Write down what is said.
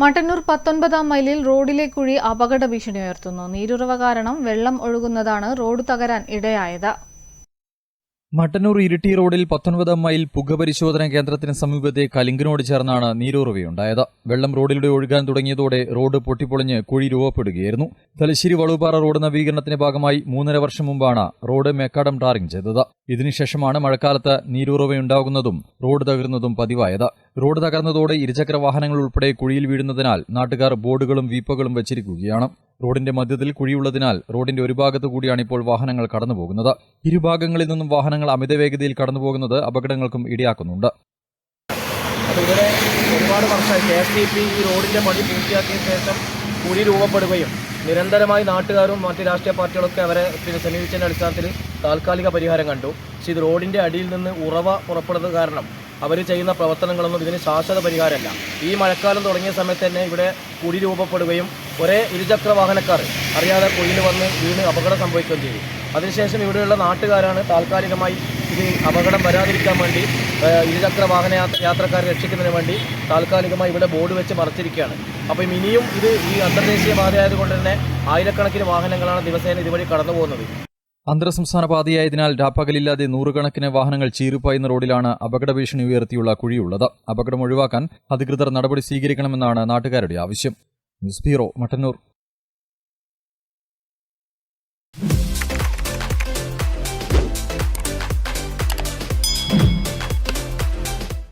മട്ടന്നൂർ 19-ാം മൈലിൽ റോഡിലെ കുഴി അപകട ഭീഷണി ഉയർത്തുന്നു. നീരുറവ കാരണം വെള്ളം ഒഴുകുന്നതാണ് റോഡ് തകരാൻ ഇടയായത്. മട്ടന്നൂർ ഇരിട്ടി റോഡിൽ 19-ാം മൈൽ പുകപരിശോധനാ കേന്ദ്രത്തിന് സമീപത്തെ കലിങ്കിനോട് ചേർന്നാണ് നീരുറവയുണ്ടായത്. വെള്ളം റോഡിലൂടെ ഒഴുകാൻ തുടങ്ങിയതോടെ റോഡ് പൊട്ടിപ്പൊളിഞ്ഞ് കുഴി രൂപപ്പെടുകയായിരുന്നു. തലശ്ശേരി വളുപാറ റോഡ് നവീകരണത്തിന്റെ ഭാഗമായി 3.5 വർഷം മുമ്പാണ് റോഡ് മേക്കാടം ടാറിംഗ് ചെയ്തത്. ഇതിനുശേഷമാണ് മഴക്കാലത്ത് നീരുറവയുണ്ടാകുന്നതും റോഡ് തകരുന്നതും പതിവായത്. റോഡ് തകർന്നതോടെ ഇരുചക്ര വാഹനങ്ങൾ ഉൾപ്പെടെ കുഴിയിൽ വീഴുന്നതിനാൽ നാട്ടുകാർ ബോർഡുകളും വീപ്പകളും വെച്ചിരിക്കുകയാണ്. റോഡിന്റെ മധ്യത്തിൽ കുഴിയുള്ളതിനാൽ റോഡിന്റെ ഒരു ഭാഗത്തു കൂടിയാണ് ഇപ്പോൾ വാഹനങ്ങൾ കടന്നുപോകുന്നത്. ഇരുഭാഗങ്ങളിൽ നിന്നും വാഹനങ്ങൾ അമിത വേഗതയിൽ കടന്നുപോകുന്നത് അപകടങ്ങൾക്കും ഇടയാക്കുന്നുണ്ട്. അതുപോലെ ഒരുപാട് വർഷമായി KSTP ഈ റോഡിന്റെ പണി പൂർത്തിയാക്കിയ ശേഷം കുഴി രൂപപ്പെടുകയും നിരന്തരമായി നാട്ടുകാരും മറ്റ് രാഷ്ട്രീയ പാർട്ടികളൊക്കെ അവരെ സമീപിച്ചതിന്റെ അടിസ്ഥാനത്തിൽ താൽക്കാലിക പരിഹാരം കണ്ടു. പക്ഷേ ഇത് റോഡിന്റെ അടിയിൽ നിന്ന് ഉറവ പുറപ്പെടുന്നത് കാരണം അവർ ചെയ്യുന്ന പ്രവർത്തനങ്ങളൊന്നും ഇതിന് ശാശ്വത പരിഹാരമല്ല. ഈ മഴക്കാലം തുടങ്ങിയ സമയത്ത് തന്നെ ഇവിടെ കുഴി രൂപപ്പെടുകയും ഒരേ ഇരുചക്ര വാഹനക്കാർ അറിയാതെ കുഴിയിൽ വന്ന് വീണ് അപകടം സംഭവിക്കുകയും ചെയ്തു. അതിനുശേഷം ഇവിടെയുള്ള നാട്ടുകാരാണ് താൽക്കാലികമായി ഇത് അപകടം വരാതിരിക്കാൻ വേണ്ടി ഇരുചക്ര വാഹന യാത്രക്കാരെ രക്ഷിക്കുന്നതിന് വേണ്ടി താൽക്കാലികമായി ഇവിടെ ബോർഡ് വെച്ച് മറച്ചിരിക്കുകയാണ്. അപ്പം ഇനിയും ഇത് ഈ അന്തർദേശീയ പാതയായതുകൊണ്ട് തന്നെ ആയിരക്കണക്കിന് വാഹനങ്ങളാണ് ദിവസേന ഇതുവഴി കടന്നു പോകുന്നത്. അന്തർസംസ്ഥാന പാതയായതിനാൽ രാപ്പകലില്ലാതെ നൂറുകണക്കിന് വാഹനങ്ങൾ ചീറിപ്പായുന്ന റോഡിലാണ് അപകട ഭീഷണി ഉയർത്തിയുള്ള കുഴിയുള്ളത്. അപകടം ഒഴിവാക്കാൻ അധികൃതർ നടപടി സ്വീകരിക്കണമെന്നാണ് നാട്ടുകാരുടെ ആവശ്യം. News bureau, Mattannur.